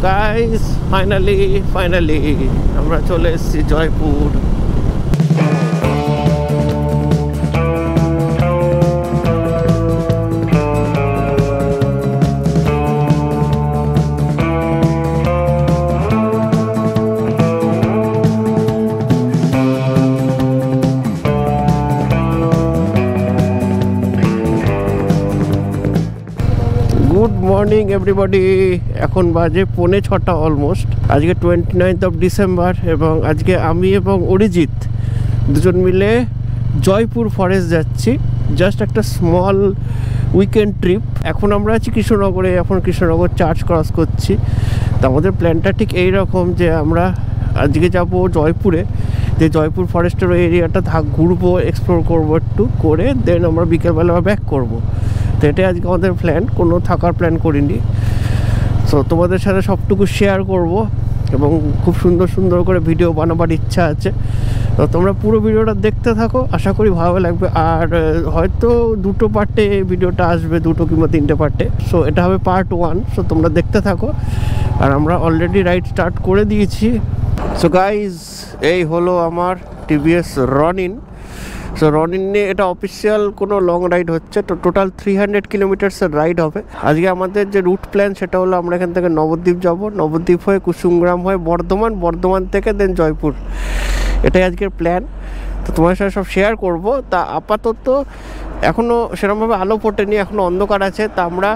Guys finally আমরা চলে এসেছি জয়পুর। গুড মর্নিং এভরিবডি, এখন বাজে 6:45 অলমোস্ট। আজকে 29th অফ ডিসেম্বর এবং আজকে আমি এবং অরিজিৎ দুজন মিলে জয়পুর ফরেস্ট যাচ্ছি। জাস্ট একটা স্মল উইকেন্ড ট্রিপ। এখন আমরা আছি কৃষ্ণনগরে, এখন কৃষ্ণনগর চার্চ ক্রস করছি। তো আমাদের প্ল্যানটা ঠিক এইরকম যে আমরা আজকে যাব জয়পুরে, যে জয়পুর ফরেস্টের ওই এরিয়াটা ঘুরবো, এক্সপ্লোর করবো একটু করে, দেন আমরা বিকেলবেলা ব্যাক করবো। তো এটাই আজকে আমাদের প্ল্যান, কোনো থাকার প্ল্যান করিনি। সো তোমাদের সাথে সবটুকু শেয়ার করব এবং খুব সুন্দর সুন্দর করে ভিডিও বানাবার ইচ্ছা আছে। তো তোমরা পুরো ভিডিওটা দেখতে থাকো, আশা করি ভালো লাগবে। আর হয়তো 2টো পার্টে এই ভিডিওটা আসবে, 2টো কিংবা 3টে পার্টে। সো এটা হবে পার্ট 1। সো তোমরা দেখতে থাকো। আর আমরা অলরেডি রাইড স্টার্ট করে দিয়েছি। সো গাইজ, এই হলো আমার টিভিএস রনিন। সো রনিনে এটা অফিসিয়াল কোনো লং রাইড হচ্ছে। তো টোটাল 300 কিলোমিটার্সের রাইড হবে। আজকে আমাদের যে রুট প্ল্যান সেটা হলো আমরা এখান থেকে নবদ্বীপ যাব, নবদ্বীপ হয়ে কুসুমগ্রাম হয়ে বর্ধমান, বর্ধমান থেকে দেন জয়পুর। এটাই আজকের প্ল্যান। তো তোমার সাথে সব শেয়ার করব। তা আপাতত এখনও সেরকমভাবে আলো ফোটেনি, এখনও অন্ধকার আছে। তা আমরা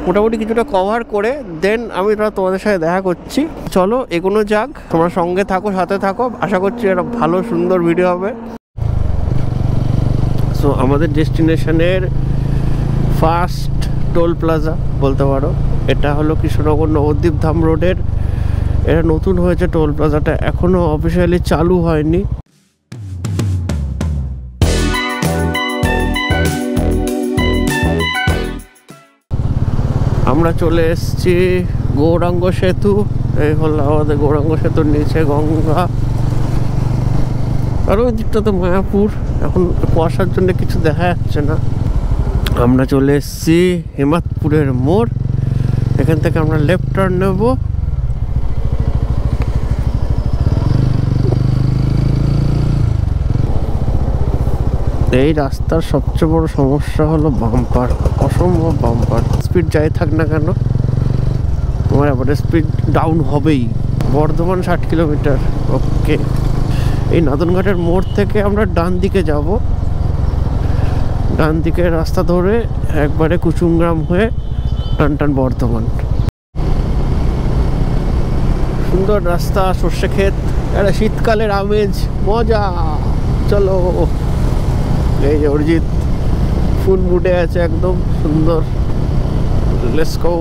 মোটামুটি কিছুটা কভার করে দেন আমি তোমাদের সাথে দেখা করছি। চলো এগোনো যাক, তোমরা সঙ্গে থাকো, সাথে থাকো। আশা করছি একটা ভালো সুন্দর ভিডিও হবে। সো আমাদের ডেস্টিনেশনের ফার্স্ট টোল প্লাজা বলতে পারো, এটা হলো কৃষ্ণনগর নবদ্বীপ ধাম রোডের। এটা নতুন হয়েছে টোল প্লাজাটা, এখনও অফিসিয়ালি চালু হয়নি। আমরা চলে এসেছি গৌরাঙ্গ সেতু। এই হলো আমাদের গৌরাঙ্গ সেতুর নিচে গঙ্গা, আর ওই দিকটাতে মায়াপুর। এখন কুয়াশার জন্য কিছু দেখা যাচ্ছে না। আমরা চলে এসেছি হেমাদপুরের মোড়। এখান থেকে আমরা লেফট টার্ন নেব। এই রাস্তার সবচেয়ে বড় সমস্যা হলো বাম্পার, অসম্ভব বাম্পার। স্পিড যাই থাক না কেন, তোমার অ্যাভারেজ স্পিড ডাউন হবেই। বর্ধমান 60 কিলোমিটার। ওকে, এই নাদনঘাটের মোড় থেকে আমরা ডান দিকে যাব। ডান দিকে রাস্তা ধরে একবারে কুসুমগ্রাম হয়ে টান বর্ধমান। সুন্দর রাস্তা, সর্ষে ক্ষেত, একটা শীতকালের আমেজ, মজা। চলো, এই যে অরিজিৎ ফুল মুডে আছে, একদম সুন্দর। Let's go.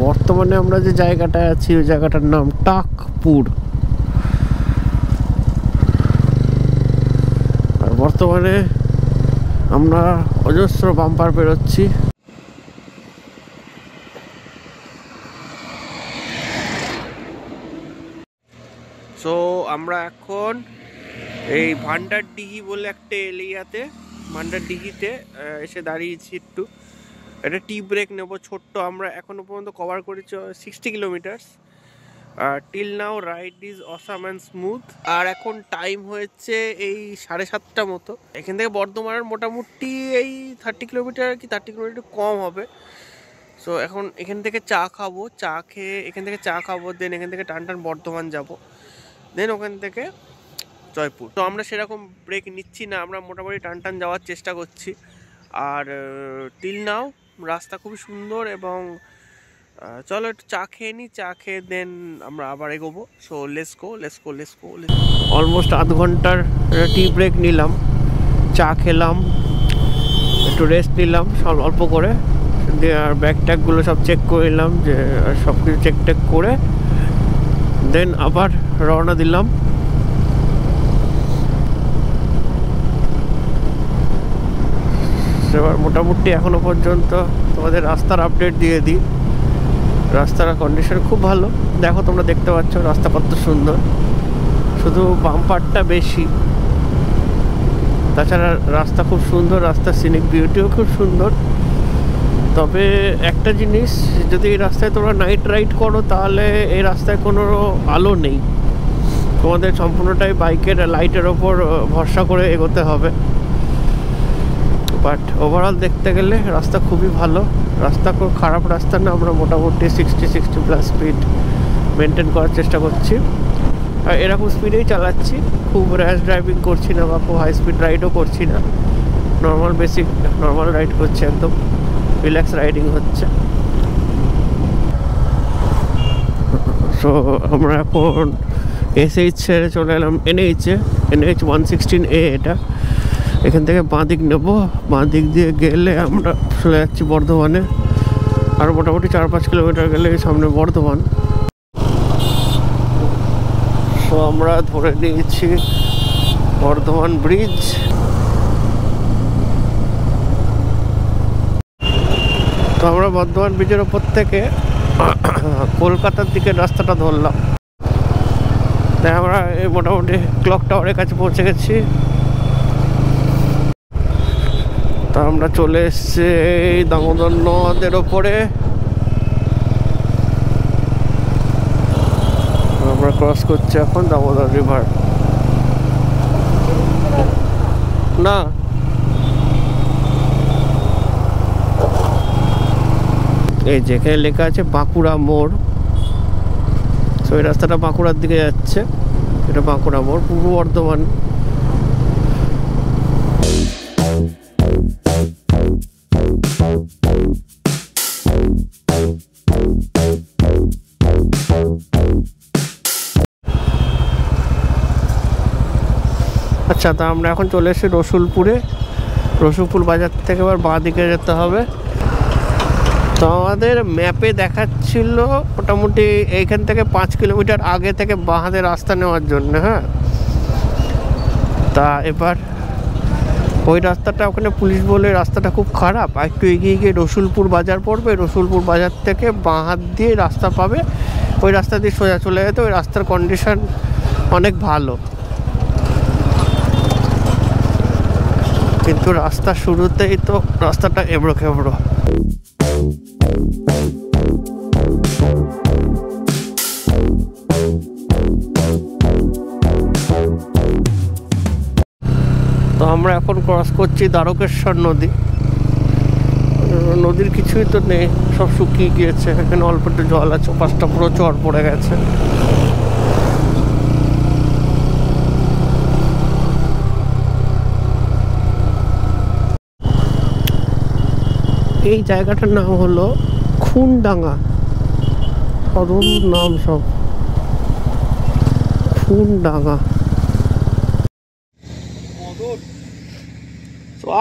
বর্তমানে আমরা যে জায়গাটায় আছি ওই জায়গাটার নাম টাকপুর। আর বর্তমানে আমরা অজস্র বাম্পার পেরোচ্ছি। সো আমরা এখন এই ভান্ডারডিহি বলে একটা এরিয়াতে, ভান্ডারডিহিতে এসে দাঁড়িয়েছি একটু। এটা টি ব্রেক নেব ছোট্ট। আমরা এখনো পর্যন্ত কভার করেছি 60 kilometres. Till now ride is awesome and smooth. আর এখন টাইম হয়েছে এই 7:30 মতো। এখান থেকে বর্ধমানের মোটামুটি এই 30 কিলোমিটার কি 30 কিলোমিটার কম হবে। সো এখন এখান থেকে চা খাবো, দেন এখান থেকে টান বর্ধমান যাব, দেন ওখান থেকে জয়পুর। তো আমরা সেরকম ব্রেক নিচ্ছি না, আমরা মোটামুটি টান যাওয়ার চেষ্টা করছি। আর টিল নাও রাস্তা খুবই সুন্দর এবং চলো একটু চা খেয়ে নিই, চা খেয়ে দেন আমরা আবার এগোবো। So let's go. অলমোস্ট আধ ঘন্টার টি ব্রেক নিলাম, চা খেলাম, একটু রেস্ট নিলাম সব অল্প করে, দিয়ে আর ব্যাগ ট্যাগগুলো সব চেক করে নিলাম, যে সব কিছু চেক টেক করে দেন আবার রওনা দিলাম। এবার মোটামুটি এখনো পর্যন্ত তোমাদের রাস্তার আপডেট দিয়ে দিই। রাস্তার কন্ডিশন খুব ভালো, দেখো তোমরা দেখতে পাচ্ছ রাস্তা কত সুন্দর, শুধু বাম্পারটা বেশি, তাছাড়া রাস্তা খুব সুন্দর, রাস্তার সিনিক বিউটিও খুব সুন্দর। তবে একটা জিনিস, যদি এই রাস্তায় তোমরা নাইট রাইড করো তাহলে এই রাস্তায় কোনো আলো নেই, তোমাদের সম্পূর্ণটাই বাইকের লাইটের ওপর ভরসা করে এগোতে হবে। বাট ওভারঅল দেখতে গেলে রাস্তা খুবই ভালো, রাস্তা খুব খারাপ রাস্তা না। আমরা মোটামুটি 60+ স্পিড মেনটেন করার চেষ্টা করছি, আর এরকম স্পিডেই চালাচ্ছি, খুব র্যাশ ড্রাইভিং করছি না বা খুব হাই স্পিড রাইডও করছি না, নর্মাল রাইড করছি, একদম রিল্যাক্স রাইডিং হচ্ছে। সো আমরা এখন SH ছেড়ে চলে এলাম NH 116A, এটা এখান থেকে বাঁ দিক নেবো, বাঁ দিক দিয়ে গেলে আমরা চলে যাচ্ছি বর্ধমানে, আর মোটামুটি 4-5 কিলোমিটার গেলে সামনে বর্ধমান। তো আমরা ধরে নিয়েছি বর্ধমান ব্রিজ। তো আমরা বর্ধমান ব্রিজের ওপর থেকে কলকাতার দিকে রাস্তাটা ধরলাম, তাই আমরা এই মোটামুটি ক্লক টাওয়ারের কাছে পৌঁছে গেছি। তা আমরা চলে এসছি এই দামোদর নদের ওপরে, আমরা ক্রস করছি এখন দামোদর রিভার। না এই যেখানে লেখা আছে বাঁকুড়া মোড়, তো এই রাস্তাটা বাঁকুড়ার দিকে যাচ্ছে, এটা বাঁকুড়া মোড়, পূর্ব বর্ধমান। আচ্ছা, তা আমরা এখন চলে এসেছি রসুলপুর বাজার থেকে এবার বাঁ দিকে যেতে হবে। তো আমাদের ম্যাপে দেখাচ্ছিল মোটামুটি এইখান থেকে 5 কিলোমিটার আগে থেকে বাঁ হাতে রাস্তা নেওয়ার জন্য। হ্যাঁ, তা এবার ওই রাস্তাটা, ওখানে পুলিশ বলে রাস্তাটা খুব খারাপ, আর একটু এগিয়ে গিয়ে রসুলপুর বাজার পড়বে, রসুলপুর বাজার থেকে বাঁ হাত দিয়ে রাস্তা পাবে, ওই রাস্তা দিয়ে সোজা চলে যেতে। ওই রাস্তার কন্ডিশন অনেক ভালো, কিন্তু রাস্তা শুরুতেই তো রাস্তাটা এবড়ো খেবড়ো। তো আমরা এখন ক্রস করছি দ্বারকেশ্বর নদী। নদীর কিছুই তো নেই, সব শুকিয়ে গিয়েছে, এখানে অল্প একটু জল আছে, পাঁচটা পুরো চর পড়ে গেছে। এই জায়গাটার নাম হলো খুনডাঙ্গা, অদ্ভুত নাম সব, খুনডাঙ্গা।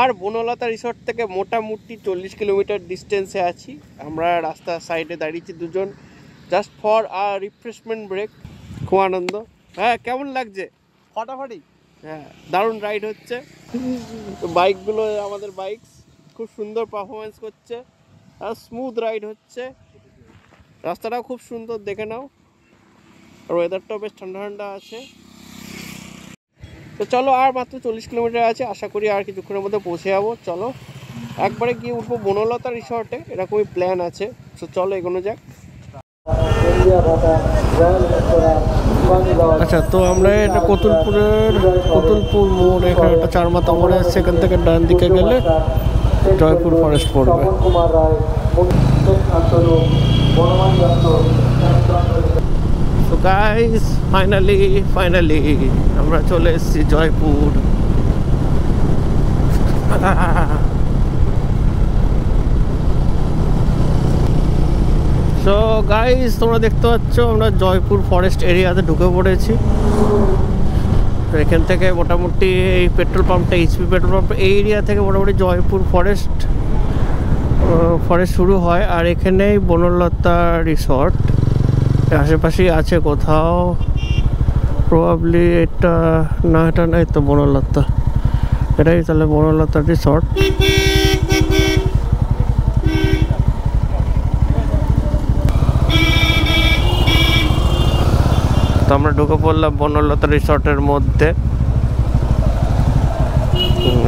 আর বনলতা রিসর্ট থেকে মোটামুটি 40 কিলোমিটার ডিস্টেন্সে আছি আমরা, রাস্তার সাইডে দাঁড়িয়েছি দুজন, just for our refreshment break. খুব আনন্দ। হ্যাঁ, কেমন লাগছে? ফাটাফাটি। হ্যাঁ, দারুণ রাইড হচ্ছে, বাইকগুলো আমাদের বাইক খুব সুন্দর পারফরমেন্স করছে, আর স্মুথ রাইড হচ্ছে, রাস্তাটাও খুব সুন্দর, দেখে নাও, আর ওয়েদারটাও বেশ ঠান্ডা ঠান্ডা আছে। তো চলো, আর মাত্র 40 কিলোমিটার আছে, আশা করি আর কিছুক্ষণের মধ্যে পৌঁছে যাবো। চলো একবারে গিয়ে উঠবো বনলতা রিসর্টে, এরকমই প্ল্যান আছে। তো চলো এগোনো যাক। আচ্ছা, তো আমরা এটা কতুলপুর মোড়, এখানে একটা চারমাথা মোড় আছে, সেখান থেকে ডান দিকে গেলে জয়পুর ফরেস্ট পড়বে। So guys, finally আমরা চলে এসেছি জয়পুর। সো গাইস, তোমরা দেখতে পাচ্ছ আমরা জয়পুর ফরেস্ট এরিয়াতে ঢুকে পড়েছি। এখান থেকে মোটামুটি এই পেট্রোল পাম্পটা, এইচপি পেট্রোল পাম্প, এই এরিয়া থেকে মোটামুটি জয়পুর ফরেস্ট শুরু হয়। আর এখানেই বনলতা রিসর্ট আশেপাশেই আছে কোথাও, প্রবাবলি এটা না, এটা নাই তো বনলতা, এটাই তাহলে বনলতা রিসর্ট। তো আমরা ঢুকে পড়লাম বনলতা রিসর্টের মধ্যে।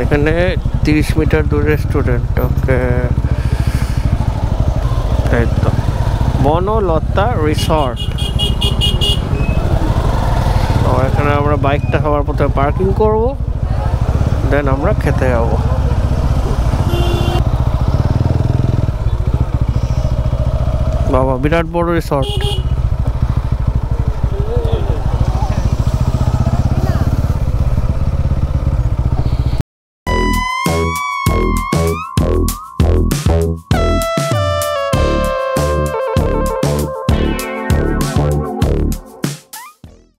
এখানে 30 মিটার দূরে রেস্টুরেন্ট। ওকে, এই তো বনলতা রিসর্ট। তো এখানে আমরা বাইকটা সবার প্রথমে পার্কিং করব, দেন আমরা খেতে যাবো। বাবা, বিরাট বড় রিসর্ট।